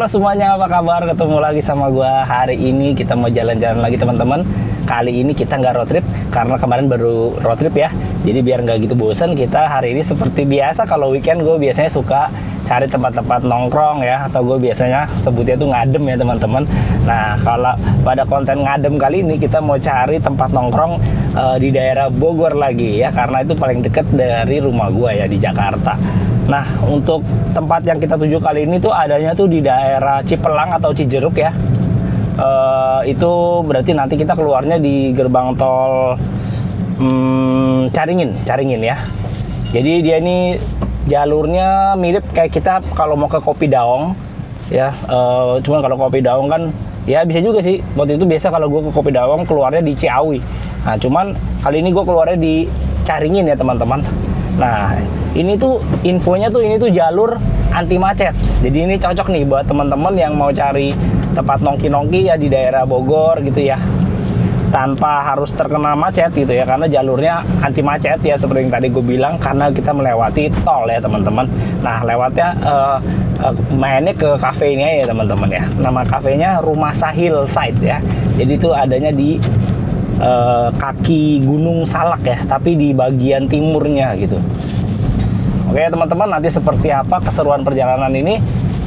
Halo semuanya, apa kabar? Ketemu lagi sama gua. Hari ini kita mau jalan-jalan lagi teman-teman. Kali ini kita nggak road trip karena kemarin baru road trip ya. Jadi biar nggak gitu bosan, kita hari ini seperti biasa kalau weekend gue biasanya suka cari tempat-tempat nongkrong ya, atau gue biasanya sebutnya tuh ngadem ya teman-teman. Nah kalau pada konten ngadem kali ini kita mau cari tempat nongkrong di daerah Bogor lagi ya, karena itu paling deket dari rumah gue ya di Jakarta. Nah, untuk tempat yang kita tuju kali ini tuh adanya tuh di daerah Cipelang atau Cijeruk ya. Itu berarti nanti kita keluarnya di gerbang tol Caringin ya. Jadi dia ini jalurnya mirip kayak kita kalau mau ke Kopi Daong ya. Cuman kalau Kopi Daong kan ya bisa juga sih. Waktu itu biasa kalau gue ke Kopi Daong keluarnya di Ciawi. Nah, cuman kali ini gue keluarnya di Caringin ya teman-teman. Nah, ini tuh infonya tuh ini tuh jalur anti macet. Jadi ini cocok nih buat teman-teman yang mau cari tempat nongki-nongki ya di daerah Bogor gitu ya. Tanpa harus terkena macet gitu ya, karena jalurnya anti macet ya seperti yang tadi gue bilang, karena kita melewati tol ya teman-teman. Nah, lewatnya mainnya ke kafe ini aja ya teman-teman ya. Nama kafenya Rumah Sahil Side ya. Jadi itu adanya di kaki Gunung Salak ya, tapi di bagian timurnya gitu. Oke teman-teman, nanti seperti apa keseruan perjalanan ini,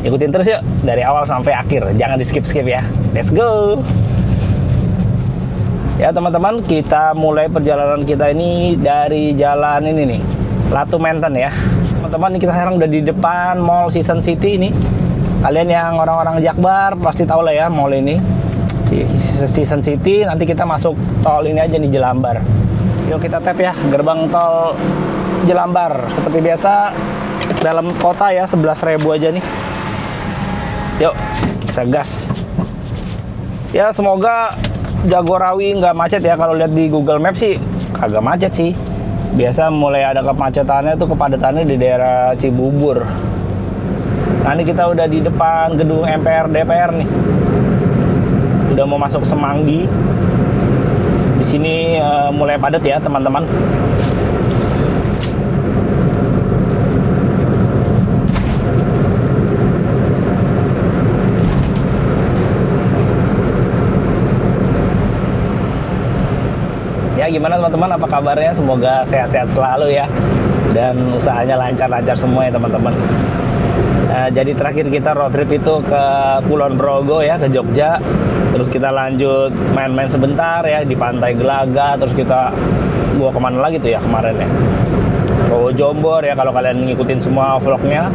ikutin terus yuk dari awal sampai akhir, jangan di skip-skip ya. Let's go. Ya teman-teman, kita mulai perjalanan kita ini dari jalan ini nih, Latu Menten ya. Teman-teman, kita sekarang udah di depan Mall Season City ini. Kalian yang orang-orang Jakbar pasti tahu lah ya mall ini, Season City. Nanti kita masuk tol ini aja nih, Jelambar. Yuk kita tap ya, gerbang tol Jelambar. Seperti biasa dalam kota ya, 11.000 aja nih. Yuk kita gas ya. Semoga Jagorawi nggak macet ya. Kalau lihat di Google Maps sih kagak macet sih. Biasa mulai ada kemacetannya tuh, kepadatannya di daerah Cibubur. Nah ini kita udah di depan gedung MPR DPR nih, udah mau masuk Semanggi. Di sini mulai padat ya teman-teman. Ya gimana teman-teman, apa kabarnya? Semoga sehat-sehat selalu ya, dan usahanya lancar-lancar semua ya teman-teman. Jadi terakhir kita road trip itu ke Kulon Progo ya, ke Jogja. Terus kita lanjut main-main sebentar ya di Pantai Gelaga. Terus gua kemana lagi tuh ya kemarin ya, Rowo Jombor ya, kalau kalian ngikutin semua vlognya.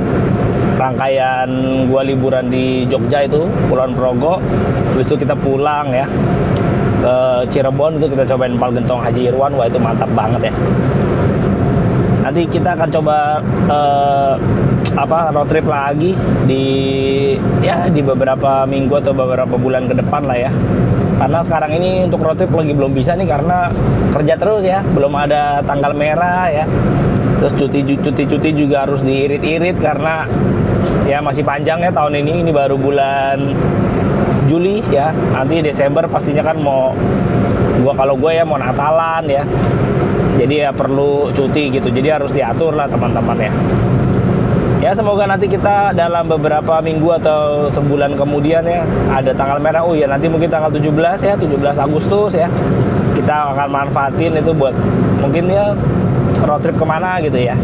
Rangkaian gua liburan di Jogja itu Kulon Progo. Terus itu kita pulang ya ke Cirebon, itu kita cobain empal gentong Haji Irwan. Wah itu mantap banget ya. Nanti kita akan coba road trip lagi di beberapa minggu atau beberapa bulan ke depan lah ya. Karena sekarang ini untuk road trip lagi belum bisa nih, karena kerja terus ya, belum ada tanggal merah ya. Terus cuti juga harus diirit-irit karena ya masih panjang ya tahun ini baru bulan Juli ya. Nanti Desember pastinya kan kalau gue ya mau Natalan ya. Jadi ya perlu cuti gitu. Jadi harus diatur lah teman-teman ya. Ya semoga nanti kita dalam beberapa minggu atau sebulan kemudian ya ada tanggal merah. Oh ya nanti mungkin tanggal 17 ya, 17 Agustus ya. Kita akan manfaatin itu buat mungkin ya road trip kemana gitu ya.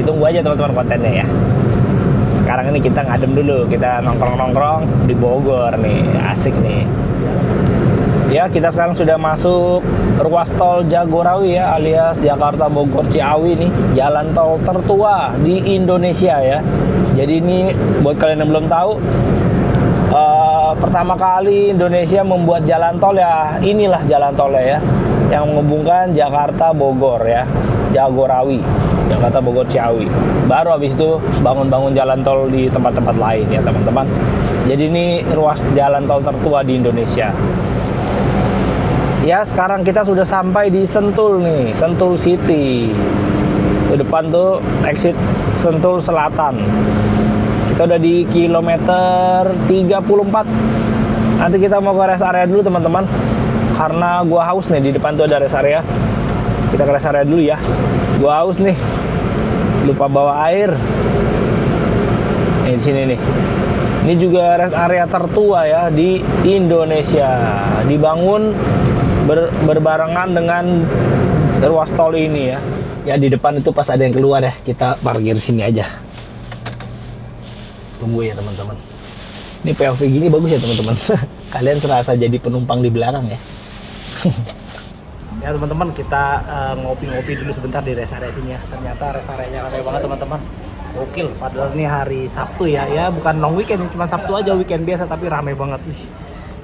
Ditunggu aja teman-teman kontennya ya. Sekarang ini kita ngadem dulu, kita nongkrong-nongkrong di Bogor nih, asik nih. Ya kita sekarang sudah masuk ruas tol Jagorawi ya, alias Jakarta Bogor Ciawi nih, jalan tol tertua di Indonesia ya. Jadi ini buat kalian yang belum tahu, pertama kali Indonesia membuat jalan tol ya, inilah jalan tolnya ya, yang menghubungkan Jakarta Bogor ya, Jagorawi, Jakarta Bogor Ciawi. Baru habis itu bangun-bangun jalan tol di tempat-tempat lain ya teman-teman. Jadi ini ruas jalan tol tertua di Indonesia. Ya sekarang kita sudah sampai di Sentul nih, Sentul City. Di depan tuh exit Sentul Selatan. Kita udah di kilometer 34. Nanti kita mau ke rest area dulu teman-teman, karena gua haus nih. Di depan tuh ada rest area. Kita ke rest area dulu ya. Gua haus nih, lupa bawa air. Di sini nih. Ini juga rest area tertua ya di Indonesia. Dibangun berbarengan dengan ruas tol ini ya. Ya di depan itu pas ada yang keluar ya, kita parkir sini aja. Tunggu ya teman-teman. Ini POV gini bagus ya teman-teman. Kalian serasa jadi penumpang di belakang ya. Ya teman-teman, kita ngopi-ngopi dulu sebentar di rest area sini ya. Ternyata rest areanya ramai banget teman-teman. Gokil, padahal ini hari Sabtu ya. Ya bukan long weekend, cuma Sabtu aja, weekend biasa tapi ramai banget. Wih.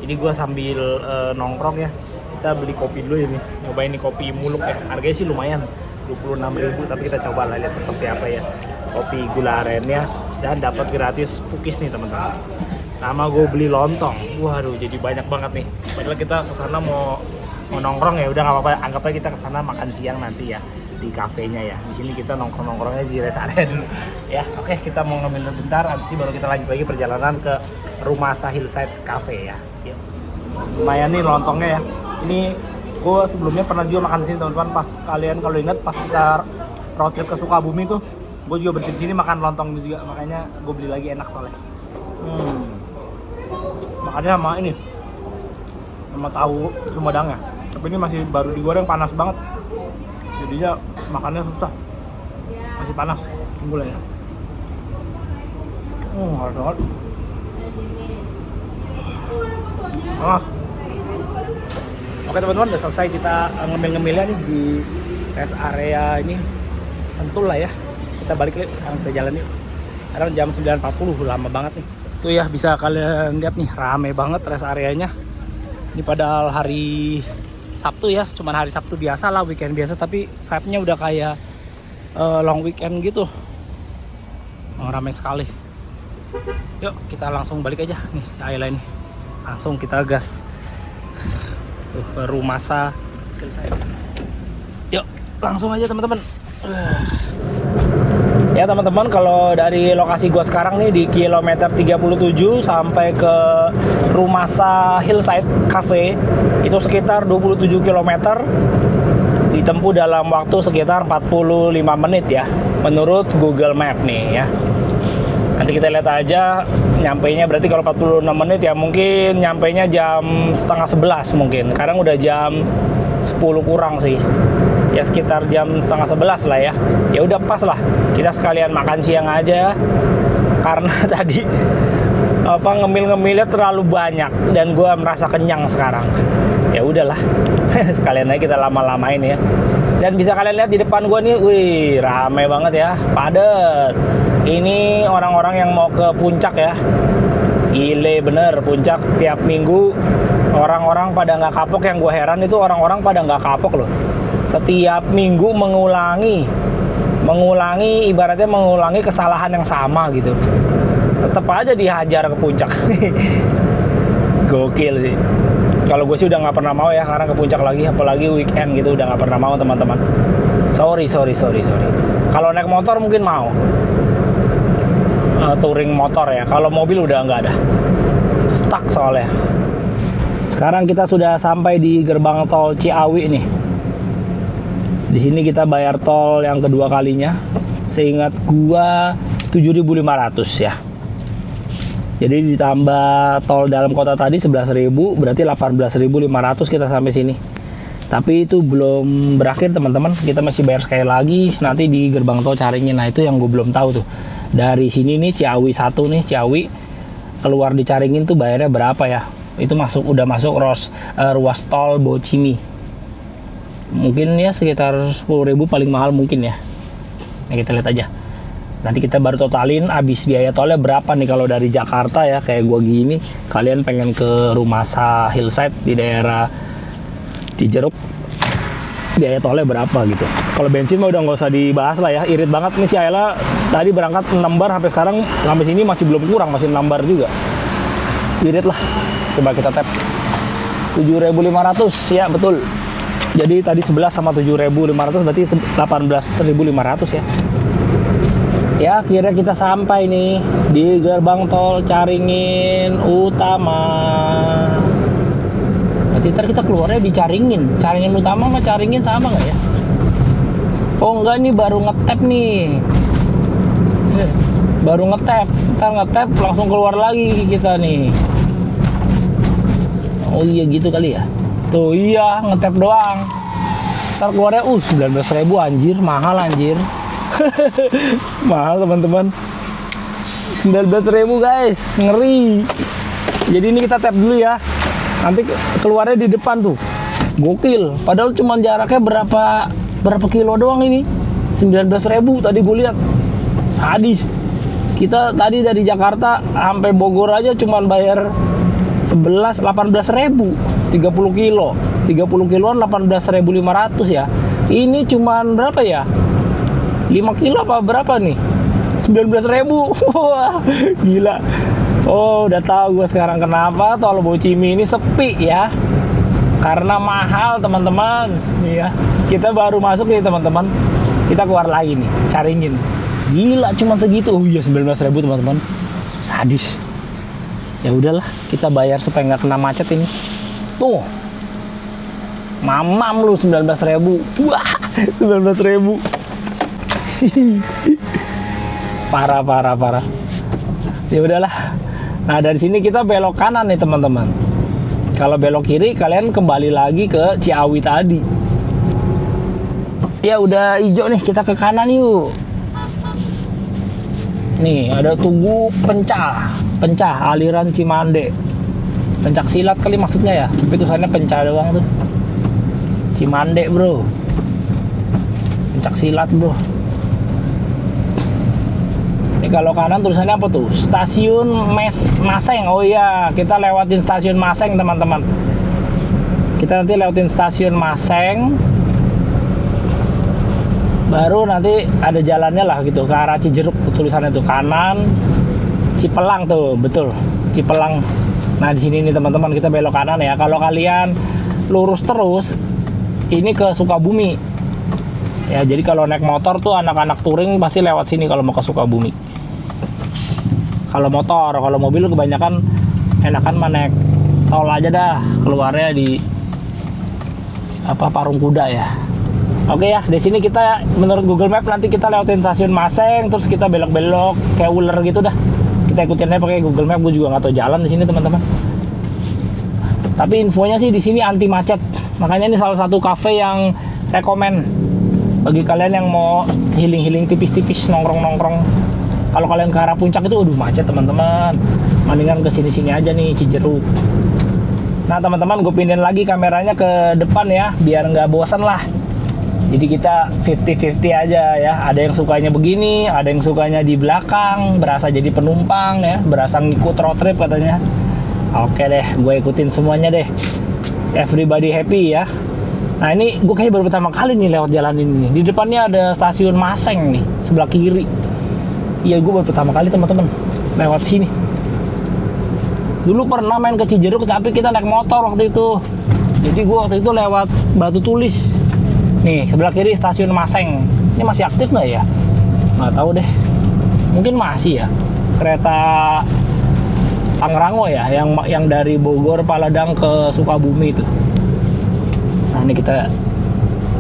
Ini gua sambil nongkrong ya. Kita beli kopi dulu ini. Nyobain nih kopi muluk ya. Harganya sih lumayan, 26.000, tapi kita coba lah lihat seperti apa ya. Kopi gula arennya dan dapat gratis pukis nih teman-teman. Sama gue beli lontong. Waduh, jadi banyak banget nih. Padahal kita kesana mau nongkrong ya, udah nggak apa-apa. Anggap aja kita kesana makan siang nanti ya di kafenya ya. Di sini kita nongkrongnya di rest area dulu. Ya, oke, kita mau ngambil bentar. Abis ini baru kita lanjut lagi perjalanan ke Rumasa Hillside Cafe ya. Yuk. Lumayan nih lontongnya ya. Ini gue sebelumnya pernah juga makan di sini teman-teman. Pas kalian kalau ingat pas kita road trip ke Sukabumi tuh, gue juga berhenti di sini makan lontong juga. Makanya gue beli lagi, enak soalnya. Makannya sama ini, sama tahu Sumedangnya. Tapi ini masih baru digoreng, panas banget. Jadinya makannya susah, masih panas. Tunggu lah ya. Harus banget. Panas. Oke teman-teman, udah selesai kita ngemil-ngemilnya nih di rest area ini. Sentul lah ya. Kita balik yuk, sekarang kita jalan yuk. Sekarang jam 9.40, lama banget nih. Tuh ya, bisa kalian lihat nih, rame banget rest areanya. Ini padahal hari Sabtu ya, cuman hari Sabtu biasa lah, weekend biasa, tapi vibe-nya udah kayak long weekend gitu. Ramai sekali. Yuk, kita langsung balik aja nih, Ayla ini. Langsung kita gas. Tuh, ke Rumasa. Yuk, langsung aja teman-teman. Ya teman-teman, kalau dari lokasi gua sekarang nih di kilometer 37 sampai ke Rumasa Hillside Cafe itu sekitar 27 km, ditempuh dalam waktu sekitar 45 menit ya menurut Google Map nih ya. Nanti kita lihat aja nyampainya, berarti kalau 46 menit ya mungkin nyampainya jam setengah 11 mungkin. Sekarang udah jam 10 kurang sih. Ya sekitar jam setengah 11 lah ya. Ya udah pas lah. Kita sekalian makan siang aja. Karena tadi ngemil-ngemilnya terlalu banyak dan gue merasa kenyang sekarang. Ya udahlah. Sekalian aja kita lama-lamain ya. Dan bisa kalian lihat di depan gue nih, wih, rame banget ya, padet. Ini orang-orang yang mau ke puncak ya. Gile bener, puncak tiap minggu orang-orang pada nggak kapok. Yang gue heran itu orang-orang pada nggak kapok loh. Setiap minggu mengulangi ibaratnya mengulangi kesalahan yang sama gitu. Tetap aja dihajar ke puncak. Gokil sih. Kalau gue sih udah nggak pernah mau ya sekarang ke puncak lagi, apalagi weekend gitu, udah nggak pernah mau teman-teman. Sorry. Kalau naik motor mungkin mau. Touring motor ya. Kalau mobil udah nggak ada. Stuck soalnya. Sekarang kita sudah sampai di gerbang tol Ciawi nih. Di sini kita bayar tol yang kedua kalinya. Seingat gua 7.500 ya. Jadi ditambah tol dalam kota tadi 11.000, berarti 18.500 kita sampai sini. Tapi itu belum berakhir teman-teman. Kita masih bayar sekali lagi nanti di gerbang tol Caringin. Nah, itu yang gue belum tahu tuh. Dari sini nih Ciawi 1 nih, Ciawi keluar di Caringin tuh bayarnya berapa ya? Itu udah masuk ruas tol Bocimi. Mungkin ya sekitar 10.000 paling mahal mungkin ya. Nah, kita lihat aja. Nanti kita baru totalin abis biaya tolnya berapa nih kalau dari Jakarta ya kayak gua gini. Kalian pengen ke Rumasa Hillside di daerah Cijeruk, biaya tolnya berapa gitu. Kalau bensin mah udah nggak usah dibahas lah ya. Irit banget nih si Ayla tadi berangkat 6 bar sampai sekarang sampai sini masih belum kurang, masih 6 bar juga. Irit lah. Coba kita tap. 7.500 ya betul. Jadi tadi 11 sama 7.500 berarti 18.500 ya. Ya akhirnya kita sampai nih di gerbang tol Caringin Utama. Berarti ntar kita keluarnya di Caringin. Caringin Utama sama Caringin sama nggak ya? Oh enggak, nih baru ngetap nih. baru ngetap, ntar ngetap langsung keluar lagi kita nih. Oh iya gitu kali ya. Tuh iya ngetap doang. Ntar keluarnya 19.000 anjir, mahal anjir. Mahal teman-teman. 19.000 guys, ngeri. Jadi ini kita tap dulu ya. Nanti keluarnya di depan tuh. Gokil. Padahal cuma jaraknya berapa kilo doang ini. 19.000 tadi gue lihat. Sadis. Kita tadi dari Jakarta sampai Bogor aja cuma bayar 18.000 30 kilo 30 kiloan 18.500 ya. Ini cuman berapa ya, 5 kilo apa berapa nih, 19.000. Wah gila. Oh udah tahu gue sekarang kenapa Tol Bocimi ini sepi ya, karena mahal teman-teman. Iya, kita baru masuk nih teman-teman, kita keluar lagi nih caringin. Gila cuman segitu. Oh iya 19.000 teman-teman, sadis. Ya udahlah, kita bayar supaya nggak kena macet ini. Tuh, mamam lu 19.000. Wah, 19.000. Parah. Ya udahlah. Nah dari sini kita belok kanan nih teman-teman. Kalau belok kiri kalian kembali lagi ke Ciawi tadi. Ya udah hijau nih, kita ke kanan yuk. Nih ada Tugu Pencah aliran Cimande. Pencak silat kali maksudnya ya, tapi tulisannya Pencah doang tuh. Cimande bro, pencak silat bro. Ini kalau kanan tulisannya apa tuh? Stasiun Maseng. Oh iya, kita lewatin stasiun Maseng teman-teman. Kita nanti lewatin stasiun Maseng, baru nanti ada jalannya lah gitu ke arah Cijeruk, tulisannya tuh kanan Cipelang tuh, betul Cipelang. Nah di sini nih teman-teman kita belok kanan ya. Kalau kalian lurus terus ini ke Sukabumi ya. Jadi kalau naik motor tuh anak-anak touring pasti lewat sini kalau mau ke Sukabumi. Kalau motor, kalau mobil kebanyakan enakan mah naik tol aja dah, keluarnya di Parung Kuda ya. Oke ya, di sini kita menurut Google Map nanti kita lewatin stasiun Maseng, terus kita belok-belok kayak ular gitu dah. Kita ikutin aja pakai Google Map, gue juga nggak tahu jalan di sini teman-teman. Tapi infonya sih di sini anti macet. Makanya ini salah satu cafe yang rekomen bagi kalian yang mau healing-healing tipis-tipis, nongkrong-nongkrong. Kalau kalian ke arah puncak itu macet teman-teman. Mendingan ke sini-sini aja nih Cijeruk. Nah teman-teman, gue pindahin lagi kameranya ke depan ya, biar nggak bosan lah. Jadi kita 50-50 aja ya. Ada yang sukanya begini, ada yang sukanya di belakang, berasa jadi penumpang ya, berasa ngikut road trip katanya. Oke deh, gue ikutin semuanya deh. Everybody happy ya. Nah ini gue kayak baru pertama kali nih lewat jalan ini. Di depannya ada stasiun Maseng nih, sebelah kiri. Iya gue baru pertama kali teman-teman lewat sini. Dulu pernah main ke Cijeruk tapi kita naik motor waktu itu. Jadi gue waktu itu lewat Batu Tulis. Nih sebelah kiri stasiun Maseng. Ini masih aktif nggak ya? Nggak tahu deh. Mungkin masih ya. Kereta Pangrango ya, yang dari Bogor Paladang ke Sukabumi itu. Nah ini kita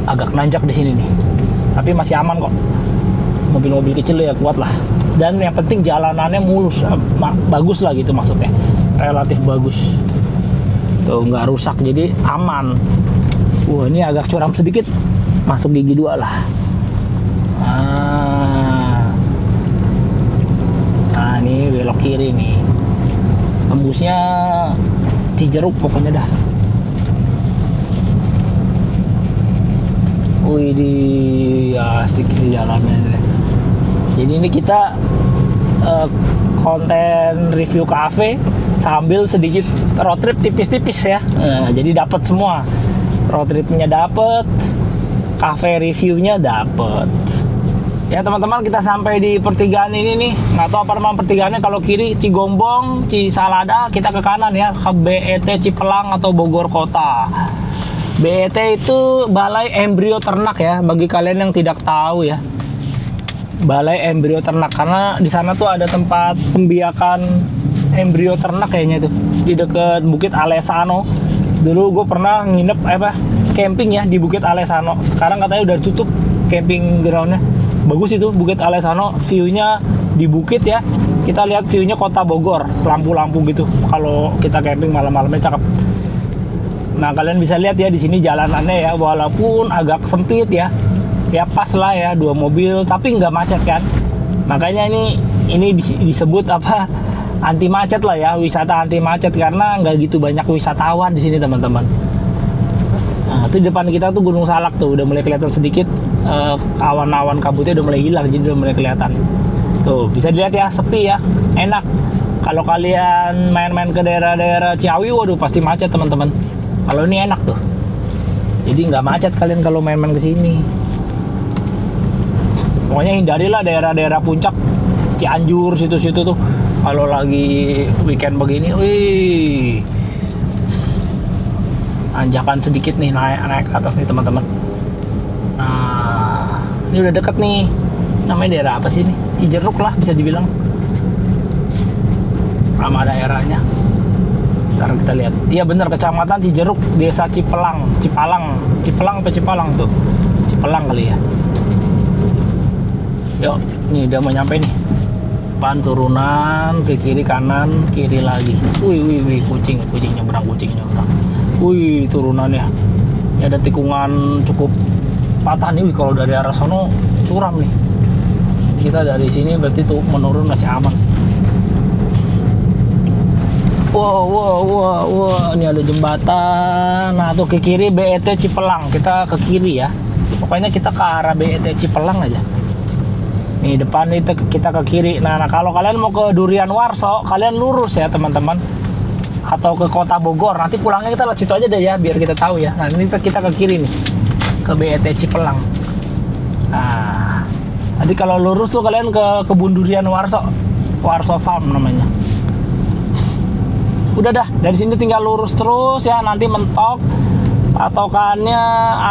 agak nanjak di sini nih. Tapi masih aman kok. Mobil-mobil kecil ya kuat lah. Dan yang penting jalanannya mulus, bagus lah gitu maksudnya. Relatif bagus. Tuh nggak rusak jadi aman. Wah ini agak curam sedikit. Masuk gigi 2 lah. Nah ini belok kiri nih. Tembusnya Cijeruk pokoknya dah. Wih di asik sih jalannya. Jadi ini kita konten review cafe sambil sedikit road trip tipis-tipis ya. Jadi dapat semua. Road tripnya dapat, cafe reviewnya dapat. Ya teman-teman, kita sampai di pertigaan ini nih. Nggak tahu apa nama pertigaannya. Kalau kiri Cigombong, Cisalada, kita ke kanan ya ke BET Cipelang atau Bogor Kota. BET itu Balai Embrio Ternak ya, bagi kalian yang tidak tahu ya. Balai Embrio Ternak, karena di sana tuh ada tempat pembiakan embrio ternak kayaknya itu di dekat Bukit Alesano. Dulu gue pernah nginep camping ya di Bukit Alesano. Sekarang katanya udah tutup camping groundnya. Bagus itu Bukit Alesano, view-nya di bukit ya. Kita lihat view-nya kota Bogor, lampu-lampu gitu. Kalau kita camping malam-malamnya cakep. Nah, kalian bisa lihat ya di sini jalanannya ya, walaupun agak sempit ya. Ya pas lah ya, 2 mobil, tapi nggak macet kan. Makanya ini disebut apa? Anti macet lah ya, wisata anti macet, karena nggak gitu banyak wisatawan di sini teman-teman. Nah, itu di depan kita tuh Gunung Salak tuh, udah mulai kelihatan sedikit awan-awan kabutnya udah mulai hilang, jadi udah mulai kelihatan. Tuh, bisa dilihat ya, sepi ya, enak. Kalau kalian main-main ke daerah-daerah Ciawi, waduh pasti macet teman-teman. Kalau ini enak tuh, jadi nggak macet kalian kalau main-main ke sini. Pokoknya hindarilah daerah-daerah puncak, Cianjur, situ-situ tuh. Kalau lagi weekend begini, wih, anjakan sedikit nih, naik ke atas nih teman-teman. Nah, ini udah deket nih. Namanya daerah apa sih ini? Cijeruk lah bisa dibilang. Nama daerahnya. Ntar kita lihat. Iya bener, kecamatan Cijeruk, desa Cipelang apa Cipalang tuh? Cipelang kali ya. Yuk, nih udah mau nyampe nih. Depan turunan, ke kiri kanan, kiri lagi. Wih, kucing nyebrang. Wih, turunannya. Ini ada tikungan cukup patah nih. Wih, kalau dari arah sono curam nih. Kita dari sini berarti tuh menurun masih aman sih. Wow, ini ada jembatan. Nah, tuh ke kiri BET Cipelang. Kita ke kiri ya. Pokoknya kita ke arah BET Cipelang aja. Nih depan itu kita ke kiri. Nah, kalau kalian mau ke Durian Warso, kalian lurus ya teman-teman. Atau ke Kota Bogor. Nanti pulangnya kita lewat situ aja deh ya, biar kita tahu ya. Nah, ini kita ke kiri nih, ke BET Cipelang. Nah, nanti kalau lurus tuh kalian ke kebun Durian Warso Farm namanya. Udah dah, dari sini tinggal lurus terus ya. Nanti mentok patokannya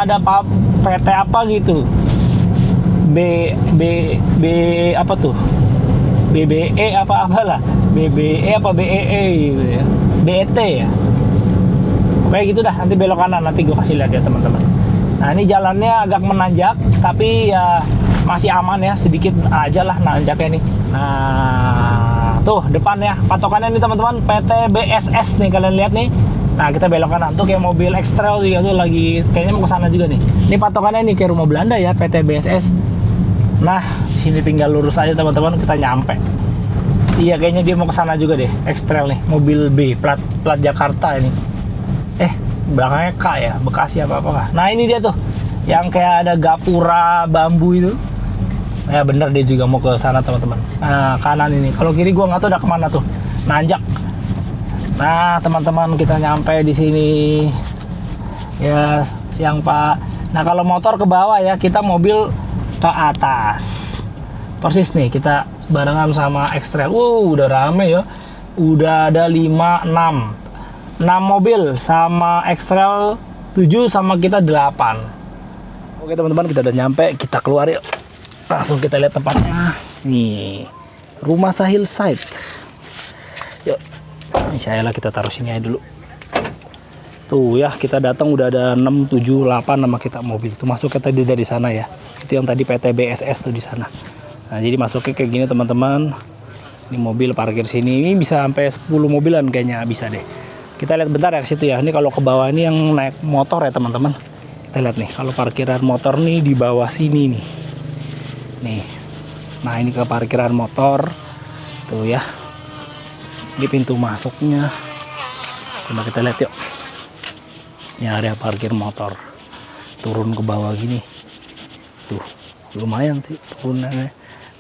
ada PT apa gitu. Apa tuh? BBE apa-apalah. BBE apa BEE gitu ya. BET ya. Oke gitu dah, nanti belok kanan, nanti gue kasih lihat ya teman-teman. Nah, ini jalannya agak menanjak, tapi ya masih aman ya, sedikit aja lah nanjaknya nih. Nah, tuh depan ya, patokannya nih teman-teman, PT BSS nih kalian lihat nih. Nah, kita belok kanan tuh kayak mobil X-Trail juga tuh lagi kayaknya mau ke sana juga nih. Ini patokannya nih kayak rumah Belanda ya, PT BSS. Nah, di sini tinggal lurus aja teman-teman, kita nyampe. Iya, kayaknya dia mau ke sana juga deh, X-Trail nih, mobil B, plat Jakarta ini. Belakangnya K ya, Bekasi apa-apa. Nah, ini dia tuh, yang kayak ada gapura bambu itu. Ya bener, dia juga mau ke sana teman-teman. Nah, kanan ini. Kalau kiri gua nggak tahu udah kemana tuh, nanjak. Nah, teman-teman kita nyampe di sini. Ya, siang Pak. Nah, kalau motor ke bawah ya, kita mobil ke atas. Persis nih, kita barengan sama X-Trail. Udah rame ya. Udah ada 6 mobil sama X-Trail 7 sama kita 8. Oke teman-teman, kita udah nyampe, kita keluar yuk. Langsung kita lihat tempatnya. Nih, rumah Sahil Site. Yuk, insyaallah kita taruh sini aja dulu. Tuh ya, kita datang udah ada 6, 7, 8 nama kita mobil. Itu masuknya tadi dari sana ya. Itu yang tadi PT BSS tuh di sana. Nah, jadi masuknya kayak gini teman-teman. Ini mobil parkir sini, ini bisa sampai 10 mobilan kayaknya bisa deh. Kita lihat bentar ya ke situ ya. Ini kalau ke bawah ini yang naik motor ya teman-teman. Kita lihat nih, kalau parkiran motor nih di bawah sini nih. Nih. Nah, ini ke parkiran motor. Tuh ya. Ini pintu masuknya. Coba kita lihat yuk. Ini area parkir motor. Turun ke bawah gini. Tuh, lumayan sih turunannya.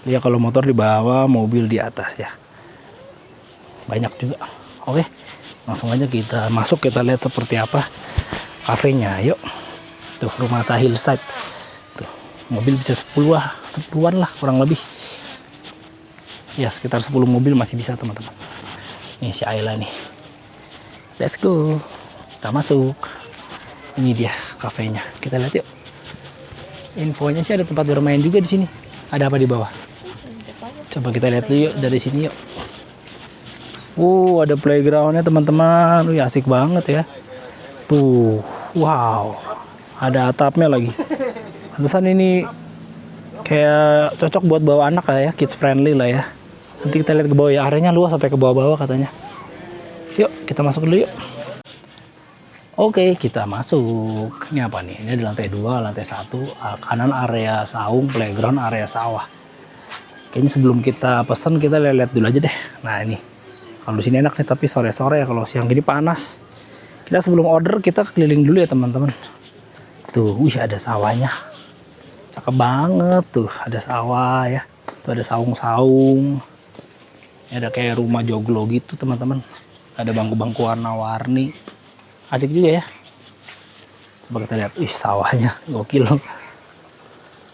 Lihat kalau motor di bawah, mobil di atas ya. Banyak juga. Oke. Langsung aja kita masuk, kita lihat seperti apa kafenya. Yuk. Tuh, rumah Sahil Site. Tuh, mobil bisa 10-an lah kurang lebih. Ya, sekitar 10 mobil masih bisa teman-teman. Nih si Ayla nih. Let's go. Kita masuk. Ini dia kafenya. Kita lihat yuk. Infonya sih ada tempat bermain juga di sini. Ada apa di bawah? Coba kita lihat dulu yuk dari sini yuk. Ada playgroundnya teman-teman. Asik banget ya. Tuh, wow. Ada atapnya lagi. Pantesan ini kayak cocok buat bawa anak lah ya, kids friendly lah ya. Nanti kita lihat ke bawah ya, areanya luas sampai ke bawah-bawah katanya. Yuk, kita masuk dulu yuk. Oke, kita masuk. Ini apa nih? Ini di lantai 2, lantai 1. Kanan area saung, playground, area sawah. Kayaknya sebelum kita pesan, kita lihat dulu aja deh. Nah ini, kalau di sini enak nih, tapi sore-sore ya. Kalau siang gini panas. Kita sebelum order, kita keliling dulu ya teman-teman. Tuh, wih ada sawahnya. Cakep banget tuh, ada sawah ya. Tuh ada saung-saung. Ada kayak rumah joglo gitu teman-teman. Ada bangku-bangku warna-warni. Asik juga ya. Coba kita lihat. Ih sawahnya gokil.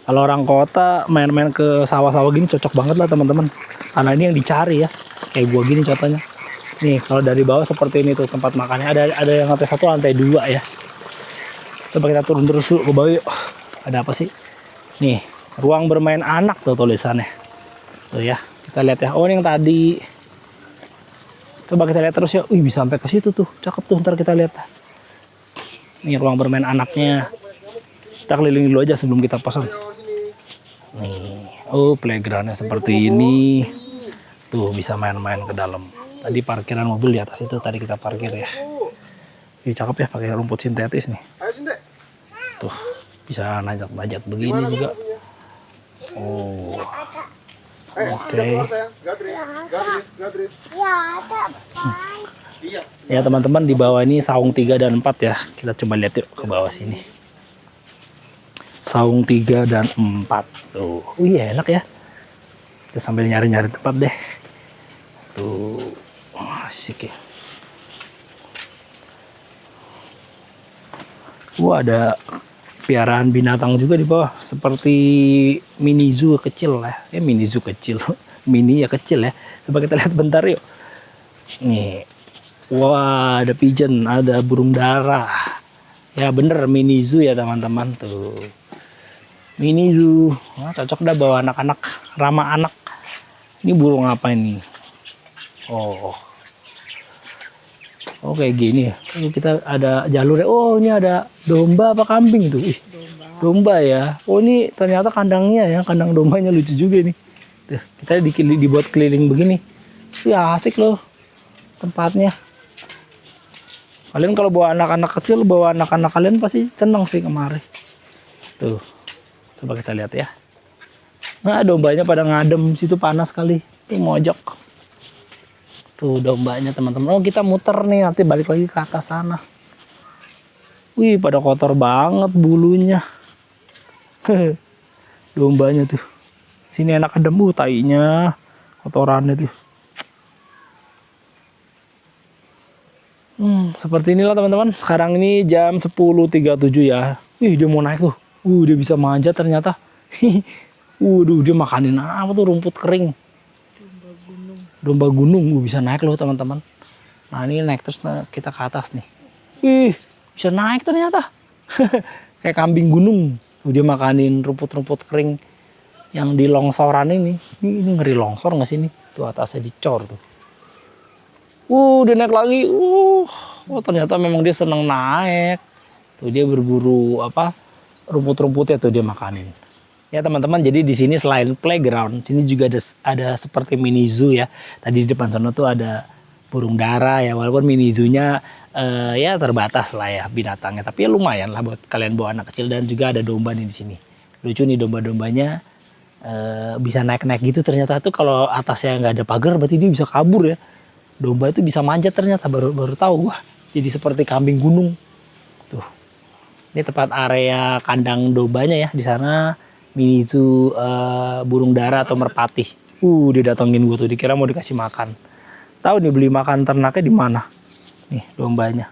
Kalau orang kota main-main ke sawah-sawah gini cocok banget lah teman-teman. Karena ini yang dicari ya. Kayak gua gini contohnya. Nih kalau dari bawah seperti ini tuh tempat makannya. Ada yang lantai 1, lantai 2 ya. Coba kita turun terus dulu ke bawah yuk. Ada apa sih? Nih ruang bermain anak tuh tulisannya. Tuh ya. Kita lihat ya, oh ini yang tadi. Coba kita lihat terus ya. Wih bisa sampai ke situ tuh, cakep tuh. Ntar kita lihat. Ini ruang bermain anaknya. Kita keliling dulu aja sebelum kita pesan. Nih, oh playgroundnya seperti ini. Tuh bisa main-main ke dalam. Tadi parkiran mobil di atas itu tadi kita parkir ya. Ini cakep ya, pakai rumput sintetis nih. Tuh bisa najak-najak begini juga. Oh. Oke. Ya teman-teman, di bawah ini saung 3 dan 4 ya. Kita coba lihat yuk ke bawah sini. Saung 3 dan 4 tuh. Wih enak ya. Kita sambil nyari-nyari tempat deh. Tuh asik ya. Wah ada piaraan binatang juga di bawah, seperti mini zoo kecil lah ya. Mini zoo kecil, mini ya kecil ya. Coba kita lihat bentar yuk. Nih, wah ada pigeon, ada burung dara. Ya bener mini zoo ya teman-teman tuh. Mini zoo, nah, cocok dah bawa anak-anak, ramah anak. Ini burung apa ini? Oh, oh kayak gini ya. Kita ada jalurnya. Oh ini ada domba apa kambing itu? Ih, domba ya. Oh ini ternyata kandangnya ya, kandang dombanya lucu juga nih. Tuh, kita dibuat keliling begini. Ya asik loh tempatnya. Kalian kalau bawa anak-anak kecil, bawa anak-anak kalian pasti seneng sih kemari. Tuh, coba kita lihat ya. Nah dombanya pada ngadem, situ panas kali. Tuh mojok. Tuh dombanya teman-teman. Oh kita muter nih, nanti balik lagi ke atas sana. Wih pada kotor banget bulunya. Dombanya tuh. Sini enak adem, tainya, kotorannya tuh. Seperti inilah teman-teman. Sekarang ini jam 10.37 ya. Wih dia mau naik tuh. Dia bisa manjat ternyata. Dia makanin apa tuh, rumput kering. Domba gunung bisa naik loh teman-teman. Nah ini naik terus kita ke atas nih. Bisa naik ternyata. Kayak kambing gunung. Dia makanin rumput-rumput kering yang di longsoran ini. Ini ngeri longsor nggak sih ini? Tuh atasnya dicor tuh. Dia naik lagi. Ternyata memang dia seneng naik. Tuh dia berburu apa? Rumput-rumputnya tuh dia makanin. Ya teman-teman, jadi di sini selain playground, sini juga ada seperti mini zoo ya. Tadi di depan sana tuh ada burung dara ya, walaupun mini zoo-nya ya terbatas lah ya binatangnya, tapi ya lumayan lah buat kalian bawa anak kecil. Dan juga ada domba nih di sini. Lucu nih domba-dombanya bisa naik-naik gitu ternyata tuh. Kalau atasnya nggak ada pagar berarti dia bisa kabur ya. Domba itu bisa manjat ternyata, baru tahu gua. Jadi seperti kambing gunung. Tuh. Ini tempat area kandang dombanya ya di sana. Mini zoo burung dara atau merpati. Dia datengin gue tuh, dikira mau dikasih makan. Tahu nih beli makan ternaknya di mana? Nih dombanya.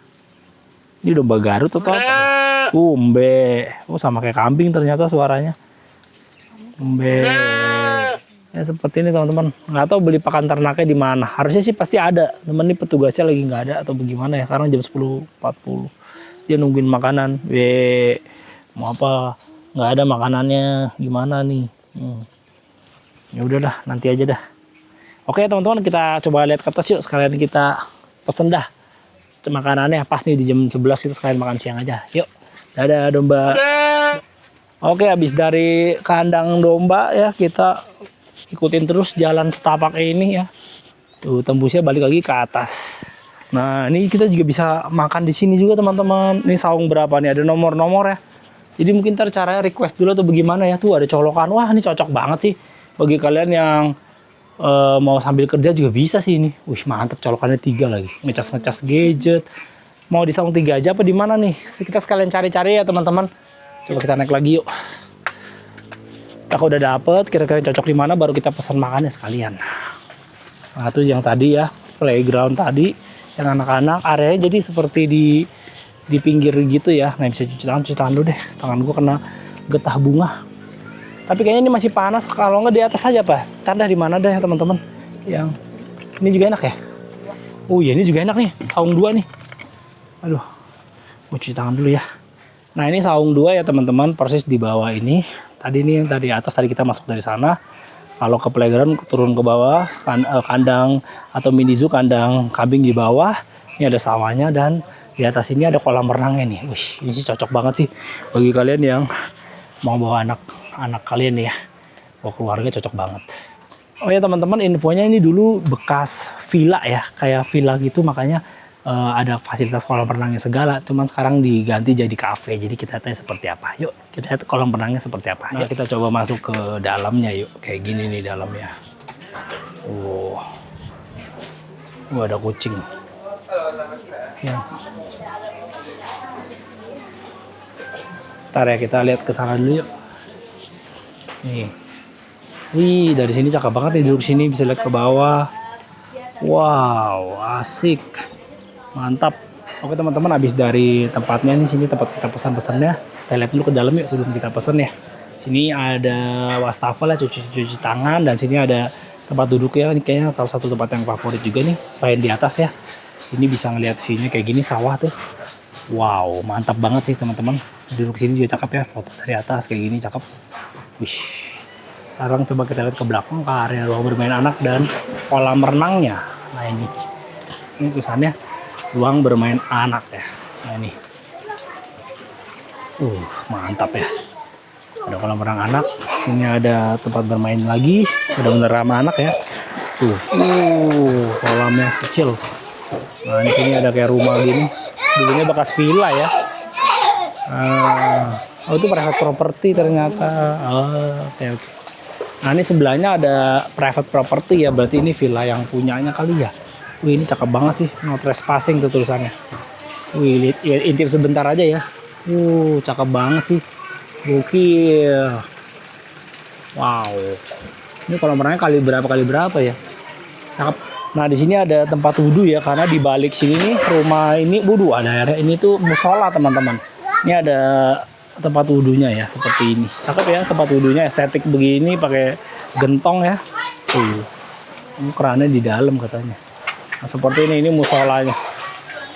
Ini domba Garut atau apa? Umbe. Sama kayak kambing ternyata suaranya. Umbe. Ya seperti ini teman-teman. Nggak tahu beli pakan ternaknya di mana. Harusnya sih pasti ada. Temen ini petugasnya lagi nggak ada atau bagaimana ya? Karena jam 10.40. Dia nungguin makanan. Mau apa? Nggak ada makanannya, gimana nih? Ya udahlah, nanti aja dah. Oke teman-teman, kita coba lihat ke atas yuk. Sekalian kita pesen dah makanannya. Pas nih di jam 11 kita sekalian makan siang aja. Yuk, dadah domba. Oke, habis dari kandang domba ya, kita ikutin terus jalan setapak ini ya. Tuh tembusnya balik lagi ke atas. Nah ini kita juga bisa makan di sini juga teman-teman. Ini saung berapa nih? Ada nomor-nomor ya. Jadi mungkin ntar caranya request dulu atau bagaimana ya. Tuh ada colokan. Wah ini cocok banget sih bagi kalian yang mau sambil kerja juga bisa sih ini. Wih mantep, colokannya 3 lagi. Ngecas-ngecas gadget. Mau di saung 3 aja apa di mana nih? Kita sekalian cari-cari ya teman-teman. Coba kita naik lagi yuk. Kita udah dapet kira-kira cocok di mana, baru kita pesan makannya sekalian. Nah itu yang tadi ya, playground tadi yang anak-anak, areanya jadi seperti di pinggir gitu ya. Nah bisa cuci tangan dulu deh, tangan gua kena getah bunga. Tapi kayaknya ini masih panas, kalau nggak di atas aja Pak. Ntar dah di mana deh ya teman-teman. Yang ini juga enak ya. Oh iya ini juga enak nih, saung 2 nih. Aduh, mau cuci tangan dulu ya. Nah ini saung 2 ya teman-teman, persis di bawah ini. Tadi ini yang tadi atas, tadi kita masuk dari sana. Kalau ke playground turun ke bawah, kandang atau mini zoo, kandang kambing di bawah. Ini ada sawahnya dan di atas ini ada kolam renangnya nih. Wih, ini sih cocok banget sih bagi kalian yang mau bawa anak kalian ya. Bawa keluarga cocok banget. Oh ya teman-teman, infonya ini dulu bekas villa ya, kayak villa gitu, makanya ada fasilitas kolam renangnya segala. Cuman sekarang diganti jadi kafe. Jadi kita tanya seperti apa. Yuk kita lihat kolam renangnya seperti apa. Nah kita coba masuk ke dalamnya yuk. Kayak gini nih dalamnya. Ada kucing. Siang. Ntar ya kita lihat ke sana dulu yuk. Nih. Wih, dari sini cakep banget nih, duduk sini bisa lihat ke bawah. Wow, asik. Mantap. Oke teman-teman, habis dari tempatnya nih, sini tempat kita pesan-pesannya. Kita lihat dulu ke dalam yuk sebelum kita pesen ya. Sini ada wastafel ya, cuci tangan, dan sini ada tempat duduk ya. Ini kayaknya salah satu tempat yang favorit juga nih, selain di atas ya. Ini bisa ngelihat view-nya kayak gini, sawah tuh. Wow, mantap banget sih teman-teman. Duduk sini juga cakep ya, foto dari atas kayak gini cakep. Wih. Sekarang coba kita lihat ke belakang ke area ruang bermain anak dan kolam renangnya. Nah ini tulisannya ruang bermain anak ya. Nah ini, mantap ya. Ada kolam renang anak. Sini ada tempat bermain lagi. Benar-benar ramah anak ya. Tuh, kolamnya kecil. Nah di sini ada kayak rumah gini. Dulunya bekas villa ya. Oh itu private property ternyata. Oke. Nah ini sebelahnya ada private property ya. Berarti ini villa yang punyanya kali ya. Wih ini cakep banget sih, no trespassing tuh tulisannya. Wih intip sebentar aja ya. Cakep banget sih. Gokil. Wow. Ini kolam renangnya kali berapa ya? Cakep. Nah di sini ada tempat wudhu ya, karena di balik sini nih rumah ini wudhu ada area ini tuh musola teman-teman. Ini ada tempat wudhunya ya seperti ini. Cakep ya tempat wudhunya, estetik begini pakai gentong ya. Ini kerannya di dalam katanya. Nah, seperti ini musolanya.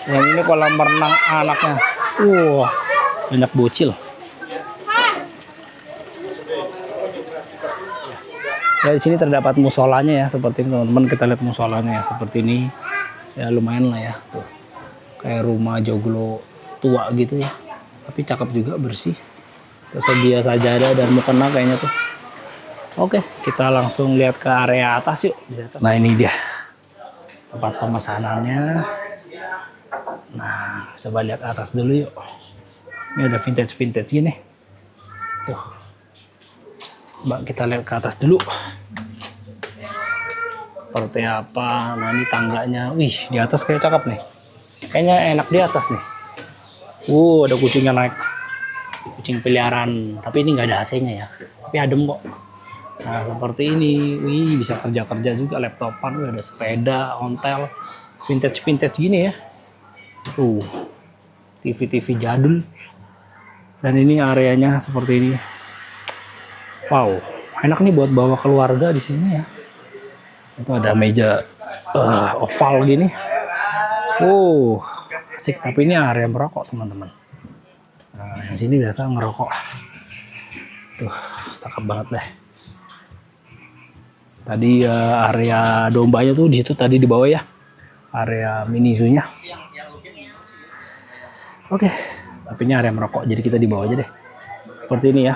Dan ini kolam renang anaknya. Banyak bocil. Ya di sini terdapat musolanya ya, seperti ini teman-teman. Kita lihat musolanya ya, seperti ini. Ya lumayan lah ya, tuh. Kayak rumah joglo tua gitu ya. Tapi cakep juga, bersih. Tersedia sajadah dan mukena kayaknya tuh. Oke, kita langsung lihat ke area atas yuk. Nah ini dia tempat pemesanannya. Nah, coba lihat atas dulu yuk. Ini ada vintage gini. Tuh. Coba kita lihat ke atas dulu. Seperti apa? Nah, ini tangganya. Wih, di atas kayak cakep nih. Kayaknya enak di atas nih. Ada kucingnya naik. Kucing peliharaan. Tapi ini nggak ada AC-nya ya. Tapi adem kok. Nah, seperti ini. Wih, bisa kerja juga, laptopan. Ada sepeda, ontel. Vintage gini ya. TV jadul. Dan ini areanya seperti ini. Wow, enak nih buat bawa keluarga di sini ya. Itu ada meja oval gini. Asik. Tapi ini area merokok teman-teman. Nah, yang sini biasa ngerokok. Tuh, cakep banget deh. Tadi area dombanya tuh di situ tadi di bawah ya. Area mini zoo-nya. Oke, tapi ini area merokok, jadi kita di bawah aja deh. Seperti ini ya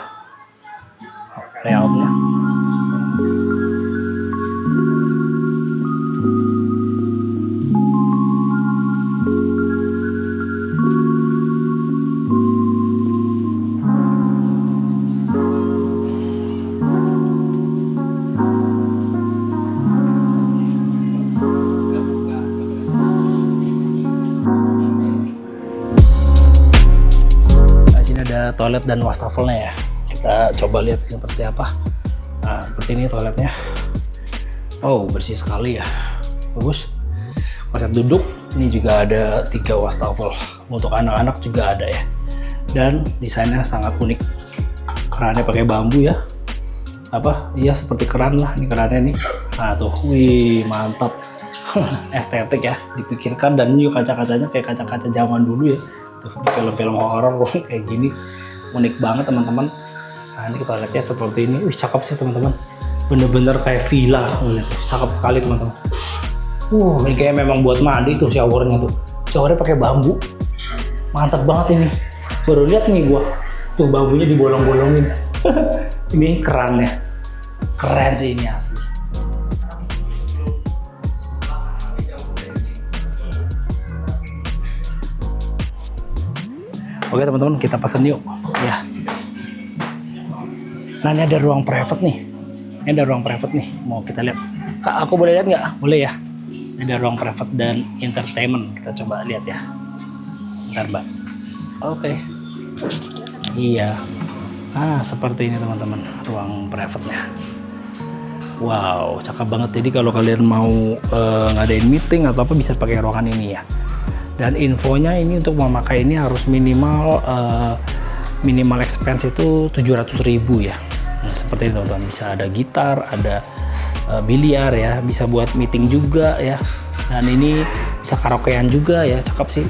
layoutnya. toilet dan wastafelnya ya. Kita coba lihat seperti apa. Nah, seperti ini toiletnya. Oh, bersih sekali ya. Bagus. Kloset duduk, ini juga ada 3 wastafel. Untuk anak-anak juga ada ya. Dan desainnya sangat unik. Kerannya pakai bambu ya. Iya seperti keran lah, ini kerannya nih. Nah tuh, wih mantap. Estetik ya, dipikirkan. Dan ini kaca-kacanya kayak kaca-kaca zaman dulu ya. Tuh, di film-film horor kayak gini. Unik banget teman-teman. Nah ini toiletnya seperti ini. Wih cakep sih teman-teman. Bener-bener kayak villa. Cakep sekali teman-teman. Ini kayak memang buat mandi tuh showernya tuh. Showernya pakai bambu. Mantap banget ini. Baru lihat nih gua. Tuh bambunya dibolong-bolongin. Ini kerannya. Keren sih ini asli. Oke teman-teman, kita pesen yuk. Ya. Nah ini ada ruang private nih. Ini ada ruang private nih. Mau kita lihat. Kak, aku boleh lihat nggak? Boleh ya. Ada ruang private dan entertainment. Kita coba lihat ya. Bentar, Mbak. Oke. Iya. Seperti ini teman-teman, ruang private-nya. Wow, cakep banget. Jadi kalau kalian mau ngadain meeting atau apa bisa pakai ruangan ini ya. Dan infonya ini untuk memakai ini harus minimal expense itu 700.000 ya. Nah, seperti ini teman-teman. Bisa ada gitar, ada biliar ya, bisa buat meeting juga ya. Dan ini bisa karaokean juga ya, cakep sih.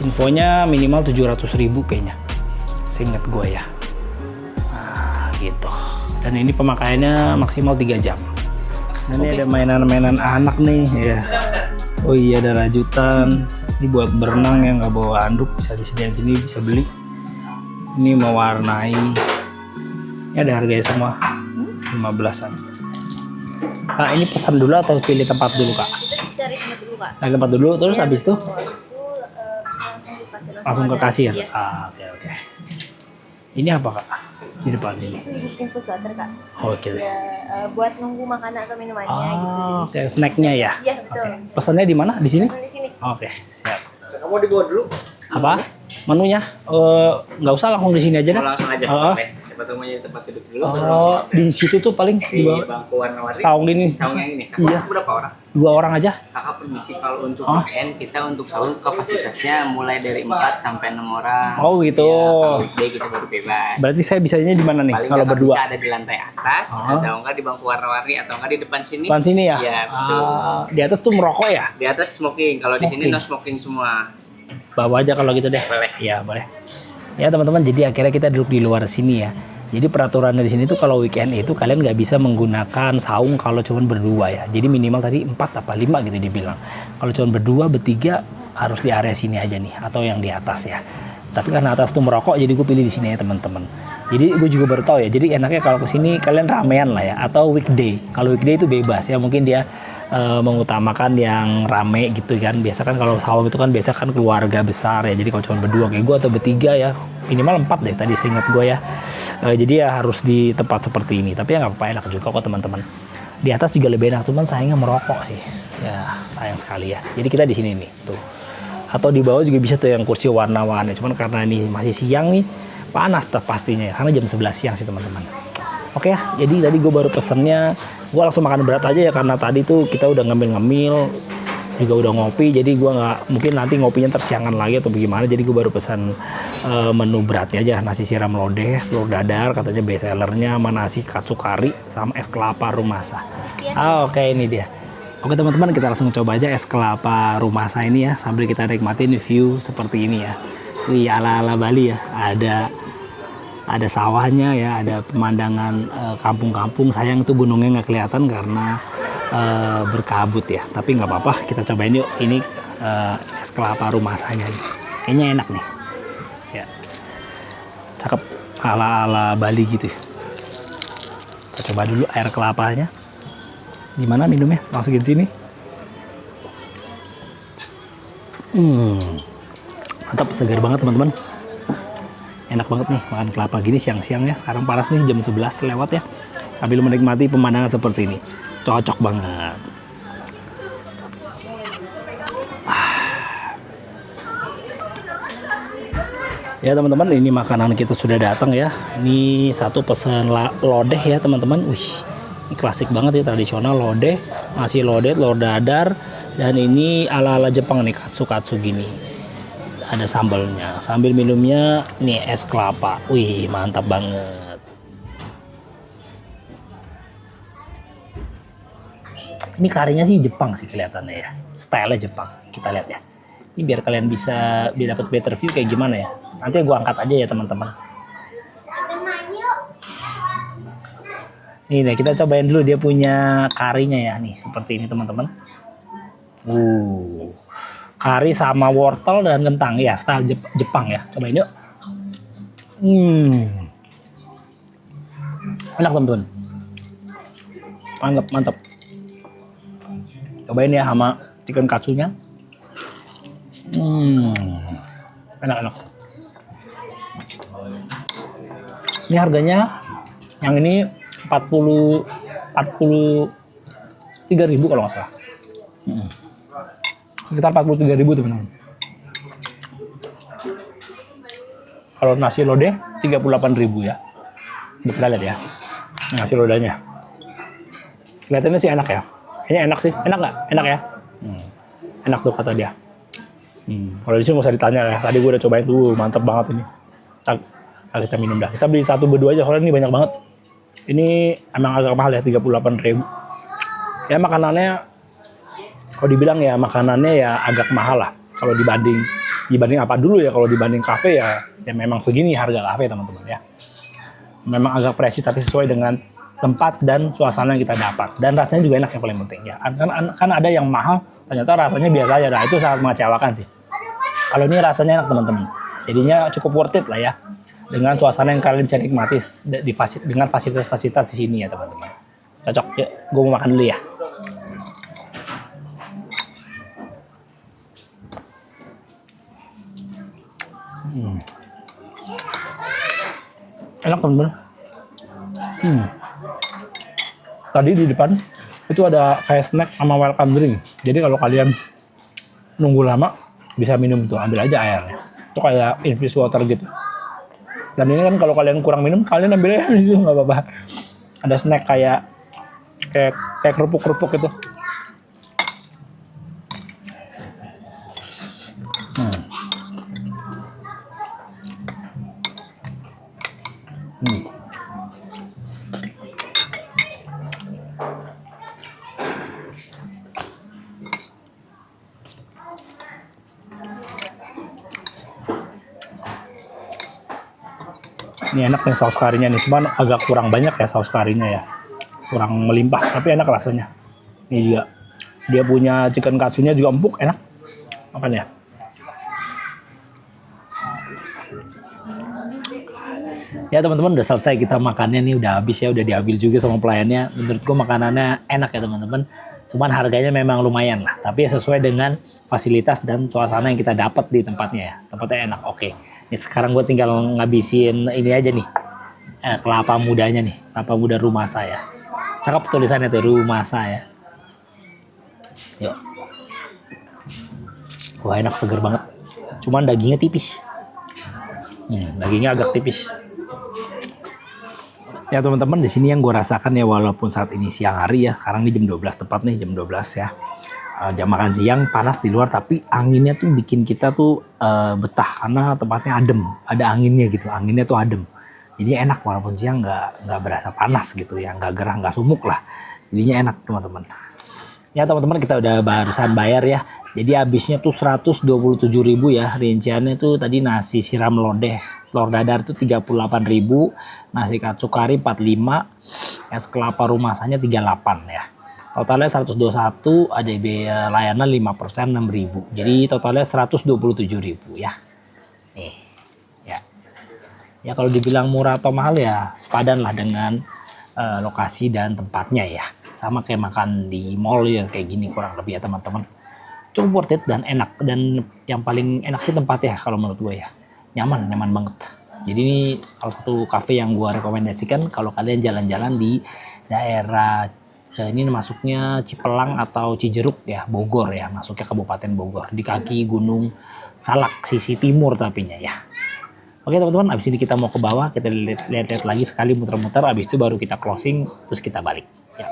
Infonya minimal 700.000 kayaknya, seingat gue ya. Nah gitu. Dan ini pemakaiannya maksimal 3 jam. Dan ini ada mainan-mainan anak nih ya. Oh iya, ada rajutan. Ini buat berenang yang nggak bawa anduk, bisa disediain sini, bisa beli. Ini mewarnai. Ini ada harganya semua 15-an. Kak, ini pesan dulu atau pilih tempat dulu Kak? Cari tempat dulu Kak. Cari tempat dulu, terus Ya, habis itu langsung ke ada. kasir. Iya. Oke. Ini apa Kak? Di depan ini. Itu infus water Kak. Oke. Ya, buat nunggu makanan atau minumannya gitu. Oke, snacknya ya. Iya betul. Oke. Pesannya di mana? Di sini? Langsung di sini. Oke, siap. Kamu dibawa dulu? Apa? Menunya? Nggak usah, langsung di sini aja dah. Langsung aja. Oh. Oke. Siapa tahu mau jadi tempat duduk dulu. Di situ tuh paling di di bawah. bangku warna-warni. Saung ini. Saung yang ini. Iya. Berapa orang? 2 orang aja. Kakak permisi, kalau untuk Oh. weekend kita untuk saung kapasitasnya mulai dari 4 sampai 6 orang. Oh, gitu. Ya, kalau weekday kita baru bebas. Berarti saya bisanya di mana nih Paling kalau kakak berdua? bisa ada di lantai atas, Oh. atau enggak di bangku warna-warni, atau enggak di depan sini. Depan sini ya? Iya, betul. Di atas tuh merokok ya? Di atas smoking, kalau di sini Smoking. no smoking semua. Bawa aja kalau gitu deh. Boleh. Iya, boleh. Ya teman-teman, jadi akhirnya kita duduk di luar sini ya. Jadi peraturannya di sini tuh kalau weekend itu kalian nggak bisa menggunakan saung kalau cuma berdua ya. Jadi minimal tadi 4 apa 5 gitu dibilang. Kalau cuma berdua, bertiga harus di area sini aja nih, atau yang di atas ya. Tapi karena atas tuh merokok, jadi gue pilih di sini ya teman-teman. Jadi gue juga baru tahu ya. Jadi enaknya kalau kesini kalian ramean lah ya, atau weekday. Kalau weekday itu bebas ya, mungkin dia mengutamakan yang rame gitu kan. Biasa kan kalau saung itu kan biasa kan keluarga besar ya. Jadi kalau cuma berdua kayak gue atau bertiga ya, minimal 4 deh tadi seingat gue ya. Jadi ya harus di tempat seperti ini. Tapi ya nggak apa-apa, enak juga kok teman-teman. Di atas juga lebih enak, cuman sayangnya merokok sih. Ya sayang sekali ya. Jadi kita di sini nih tuh. Atau di bawah juga bisa tuh yang kursi warna-warni. Cuman karena ini masih siang nih, panas pastinya ya. Karena jam 11 siang sih teman-teman. Oke ya, jadi tadi gue baru pesennya, gue langsung makan berat aja ya, karena tadi tuh kita udah ngemil-ngemil, juga udah ngopi, jadi gue nggak, mungkin nanti ngopinya tersiangan lagi atau bagaimana, jadi gue baru pesan menu beratnya aja, nasi siram lodeh, telur dadar, katanya best sellernya, sama nasi katsu kari, sama es kelapa rumasa. Oke, ini dia. Oke teman-teman, kita langsung coba aja es kelapa rumasa ini ya, sambil kita nikmatin view seperti ini ya. Wih, ala-ala Bali ya, ada sawahnya ya, ada pemandangan kampung-kampung. Sayang tuh gunungnya nggak kelihatan karena berkabut ya, tapi nggak apa-apa, kita cobain yuk. Ini es kelapa rumasanya, kayaknya enak nih ya, cakep, ala-ala Bali gitu. Kita coba dulu air kelapanya. Gimana minumnya? Masukin sini. Mantap, segar banget teman-teman. Enak banget nih makan kelapa gini siang-siang ya. Sekarang panas nih, jam 11 lewat ya. Sambil menikmati pemandangan seperti ini. Cocok banget. Ya teman-teman, ini makanan kita sudah datang ya. Ini satu pesan lodeh ya teman-teman. Wih, ini klasik banget ya, tradisional lodeh, nasi lodeh, telur dadar, dan ini ala-ala Jepang nih, katsu gini. Ada sambalnya, sambil minumnya nih es kelapa. Wih, mantap banget. Ini karinya sih Jepang sih kelihatannya ya, style Jepang. Kita lihat ya. Ini biar kalian bisa dapat better view kayak gimana ya. Nanti gue angkat aja ya teman-teman. Ini deh, kita cobain dulu dia punya karinya ya nih, seperti ini teman-teman. Kari sama wortel dan kentang ya, style Jepang ya. Cobain yuk. Enak teman-teman. Mantap. Cobain ya sama chicken katsunya. Enak. Ini harganya yang ini 43.000 kalau nggak salah. Sekitar 43.000 teman-teman. Kalau nasi lodeh 38.000 ya. Kita lihat ya. Nasi lodehnya. Kelihatannya sih enak ya. Kayaknya enak sih. Enak nggak? Enak ya. Enak tuh kata dia. Kalau di sini nggak usah ditanya ya. Tadi gue udah cobain tuh, mantep banget ini. Kita minum dah. Kita beli satu berdua aja soalnya ini banyak banget. Ini emang agak mahal ya, 38.000. Ya makanannya, kalau dibilang ya makanannya ya agak mahal lah. Kalau dibanding apa dulu ya, kalau dibanding kafe ya memang segini harga kafe teman-teman ya. Memang agak pricey tapi sesuai dengan tempat dan suasana yang kita dapat. Dan rasanya juga enak yang paling penting ya. Kan ada yang mahal, ternyata rasanya biasa aja. Nah itu sangat mengecewakan sih. Kalau ini rasanya enak teman-teman. Jadinya cukup worth it lah ya. Dengan suasana yang kalian bisa nikmati dengan fasilitas-fasilitas di sini ya teman-teman. Cocok ya, gue mau makan dulu ya. Enak teman-teman. Tadi di depan itu ada kayak snack sama welcome drink. Jadi kalau kalian nunggu lama bisa minum tuh, ambil aja airnya. Itu kayak infused water gitu. Dan ini kan kalau kalian kurang minum, kalian ambilnya itu nggak apa-apa. Ada snack kayak kerupuk-kerupuk gitu. Ini enak nih saus karinya nih, cuman agak kurang banyak ya saus karinya ya, kurang melimpah, tapi enak rasanya. Ini juga dia punya chicken katsunya juga empuk, enak makan ya. Ya teman-teman, udah selesai kita makannya nih, udah habis ya, udah diambil juga sama pelayannya. Menurutku makanannya enak ya teman-teman. Cuman harganya memang lumayan lah, tapi sesuai dengan fasilitas dan suasana yang kita dapat di tempatnya ya. Tempatnya enak, oke. Ini sekarang gue tinggal ngabisin ini aja nih, kelapa mudanya nih, kelapa muda rumah saya. Cakep tulisannya tuh, rumah saya. Yuk. Wah enak, seger banget. Cuman dagingnya tipis. Dagingnya agak tipis. Ya teman-teman, di sini yang gue rasakan ya, walaupun saat ini siang hari ya, sekarang ini jam 12 tepat nih, jam 12 ya. Jam makan siang, panas di luar, tapi anginnya tuh bikin kita tuh betah karena tempatnya adem, ada anginnya gitu, anginnya tuh adem. Jadi enak walaupun siang nggak berasa panas gitu ya, nggak gerah, nggak sumuk lah. Jadinya enak teman-teman. Ya teman-teman, kita udah barusan bayar ya. Jadi habisnya tuh 127.000 ya. Rinciannya tuh tadi nasi siram lodeh, telur dadar tuh 38.000, nasi katsu kari 45, es kelapa rumah saya 38 ya. Totalnya 121, ada biaya layanan 5% 6.000. Jadi totalnya 127.000 ya. Nih. Ya. Ya kalau dibilang murah atau mahal ya sepadan lah dengan lokasi dan tempatnya ya. Sama kayak makan di mall ya, kayak gini kurang lebih ya teman-teman. Cukup worth it dan enak, dan yang paling enak sih tempatnya kalau menurut gue ya. Nyaman banget. Jadi ini salah satu cafe yang gue rekomendasikan kalau kalian jalan-jalan di daerah ini masuknya Cipelang atau Cijeruk ya, Bogor ya, masuknya Kabupaten Bogor di kaki Gunung Salak sisi timur tapinya ya. Oke teman-teman, abis ini kita mau ke bawah, kita lihat-lihat lagi sekali muter-muter, abis itu baru kita closing, terus kita balik. Ya.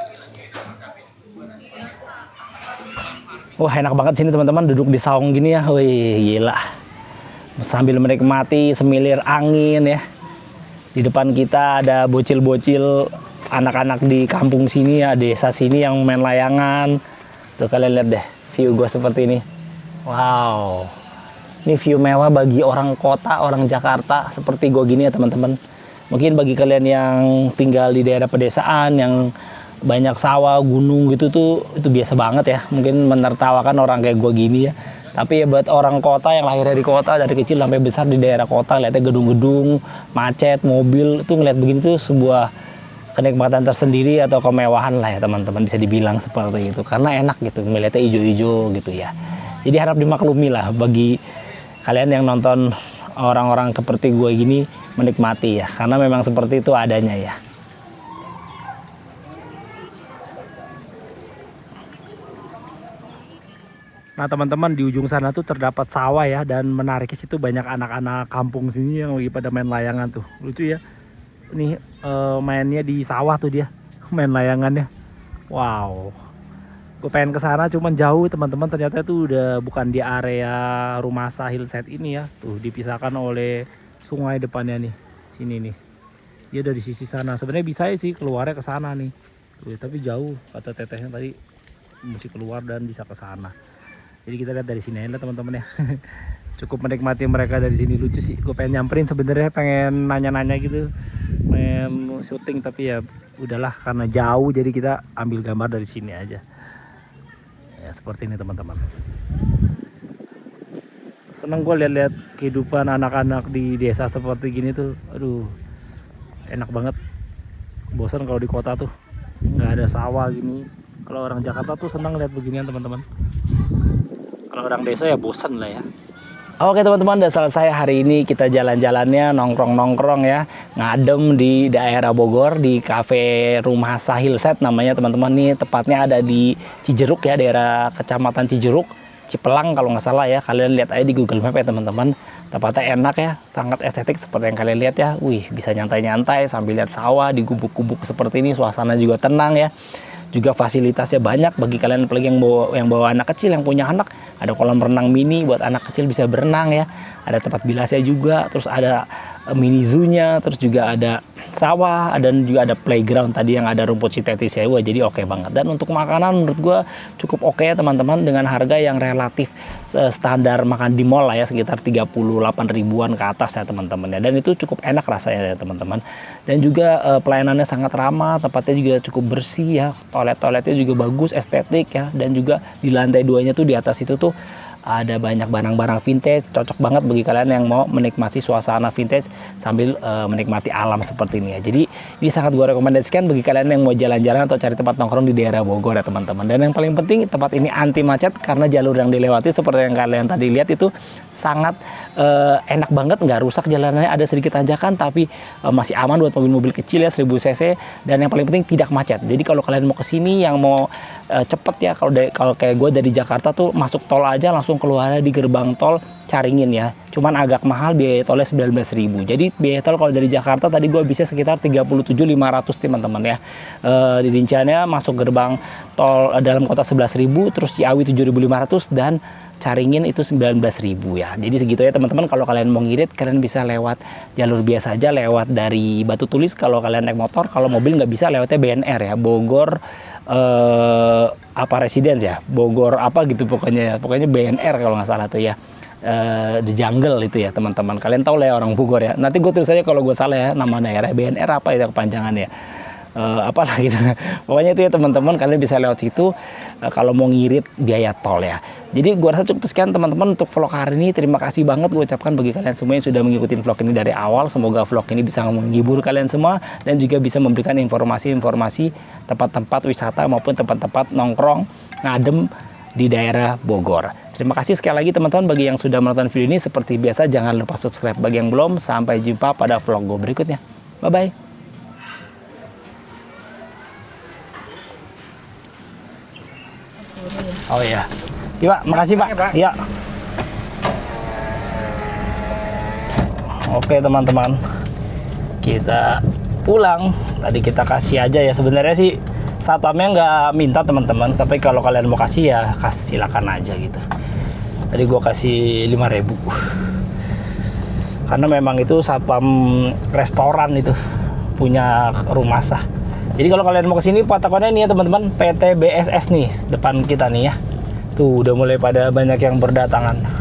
Wah enak banget sini teman-teman, duduk di saung gini ya, wih gila. Sambil menikmati semilir angin ya. Di depan kita ada bocil-bocil anak-anak di kampung sini ya, desa sini yang main layangan. Tuh kalian lihat deh, view gue seperti ini. Wow. Ini view mewah bagi orang kota, orang Jakarta seperti gue gini ya teman-teman. Mungkin bagi kalian yang tinggal di daerah pedesaan yang banyak sawah, gunung gitu tuh itu biasa banget ya. Mungkin menertawakan orang kayak gue gini ya. Tapi ya buat orang kota yang lahir dari kota dari kecil sampai besar di daerah kota, lihatnya gedung-gedung, macet, mobil, itu ngeliat begini tuh sebuah kenikmatan tersendiri atau kemewahan lah ya teman-teman, bisa dibilang seperti itu. Karena enak gitu, melihatnya hijau-hijau gitu ya. Jadi harap dimaklumi lah bagi kalian yang nonton orang-orang seperti gue gini, menikmati ya, karena memang seperti itu adanya ya. Nah teman-teman, di ujung sana tuh terdapat sawah ya, dan menariknya situ banyak anak-anak kampung sini yang lagi pada main layangan tuh, lucu ya. Ini mainnya di sawah tuh dia, main layangannya. Wow. Gue pengen ke sana cuman jauh teman-teman, ternyata itu udah bukan di area Rumasa Hillside ini ya. Tuh dipisahkan oleh sungai depannya nih. Sini nih. Dia udah di sisi sana. Sebenarnya bisa sih keluarnya ke sana nih. Tuh, tapi jauh kata tetehnya tadi, mesti keluar dan bisa ke sana. Jadi kita lihat dari sini aja teman-teman ya. Cukup menikmati mereka dari sini, lucu sih. Gue pengen nyamperin sebenarnya, pengen nanya-nanya gitu. Pengen syuting tapi ya udahlah karena jauh jadi kita ambil gambar dari sini aja. Ya, seperti ini teman-teman. Seneng gue lihat-lihat kehidupan anak-anak di desa seperti gini tuh. Aduh, enak banget. Bosan kalau di kota tuh nggak ada sawah gini. Kalau orang Jakarta tuh seneng lihat beginian teman-teman. Kalau orang desa ya bosan lah ya. Oke teman-teman, udah selesai hari ini kita jalan-jalannya, nongkrong-nongkrong ya, ngadem di daerah Bogor di Cafe Rumasa Hillside namanya teman-teman. Nih tepatnya ada di Cijeruk ya, daerah Kecamatan Cijeruk, Cipelang kalau nggak salah ya. Kalian lihat aja di Google Map ya teman-teman. Tempatnya enak ya, sangat estetik seperti yang kalian lihat ya. Wih, bisa nyantai-nyantai sambil lihat sawah di gubuk-gubuk seperti ini, suasana juga tenang ya. Juga fasilitasnya banyak bagi kalian apalagi yang bawa anak kecil, yang punya anak. Ada kolam renang mini buat anak kecil bisa berenang ya. Ada tempat bilasnya juga, terus ada mini zoo-nya, terus juga ada sawah, dan juga ada playground tadi yang ada rumput sintetis ya. Wah, jadi oke banget. Dan untuk makanan menurut gua cukup oke ya teman-teman, dengan harga yang relatif standar makan di mall lah ya, sekitar 38 ribuan ke atas ya teman-teman ya. Dan itu cukup enak rasanya ya teman-teman. Dan juga pelayanannya sangat ramah, tempatnya juga cukup bersih ya. Toilet-toiletnya juga bagus, estetik ya. Dan juga di lantai 2-nya tuh, di atas itu tuh ada banyak barang-barang vintage, cocok banget bagi kalian yang mau menikmati suasana vintage sambil menikmati alam seperti ini ya. Jadi ini sangat gue rekomendasikan bagi kalian yang mau jalan-jalan atau cari tempat nongkrong di daerah Bogor ya teman-teman. Dan yang paling penting, tempat ini anti macet karena jalur yang dilewati seperti yang kalian tadi lihat itu sangat enak banget, nggak rusak jalanannya, ada sedikit tanjakan tapi masih aman buat mobil-mobil kecil ya, 1000 cc. Dan yang paling penting tidak macet. Jadi kalau kalian mau kesini yang mau cepet ya, kalau kayak gue dari Jakarta tuh masuk tol aja langsung keluarnya di gerbang tol Caringin ya. Cuman agak mahal, biaya tolnya 19.000. Jadi biaya tol kalau dari Jakarta tadi gue bisa sekitar 37.500 teman-teman ya. Di rinciannya masuk gerbang tol dalam kota 11.000, terus Ciawi 7.500 dan Caringin itu 19.000 ya. Jadi segitu ya teman-teman. Kalau kalian mau ngirit, kalian bisa lewat jalur biasa aja, lewat dari Batu Tulis kalau kalian naik motor. Kalau mobil nggak bisa, lewatnya BNR ya, Bogor apa Residence ya, Bogor apa gitu pokoknya BNR kalau nggak salah tuh ya. The Jungle itu ya teman-teman. Kalian tahu lah ya orang Bogor ya. Nanti gue tulis aja kalau gue salah ya nama daerah, BNR apa itu kepanjangannya. Apalah gitu. Pokoknya itu ya teman-teman, kalian bisa lewat situ kalau mau ngirit biaya tol ya. Jadi gue rasa cukup sekian teman-teman untuk vlog hari ini. Terima kasih banget gue ucapkan bagi kalian semua yang sudah mengikuti vlog ini dari awal. Semoga vlog ini bisa menghibur kalian semua dan juga bisa memberikan informasi-informasi tempat-tempat wisata maupun tempat-tempat nongkrong ngadem di daerah Bogor. Terima kasih sekali lagi teman-teman bagi yang sudah menonton video ini. Seperti biasa jangan lupa subscribe bagi yang belum. Sampai jumpa pada vlog gue berikutnya. Bye-bye. Oh iya. Iya, Pak. Makasih, Pak. Iya. Oke teman-teman, kita pulang. Tadi kita kasih aja ya. Sebenarnya sih satpamnya nggak minta teman-teman, tapi kalau kalian mau kasih ya kasih, silakan aja gitu. Tadi gua kasih 5.000 karena memang itu satpam restoran, itu punya rumah sah. Jadi kalau kalian mau kesini, patokannya ini ya teman-teman, PT BSS nih depan kita nih ya. Tuh udah mulai pada banyak yang berdatangan.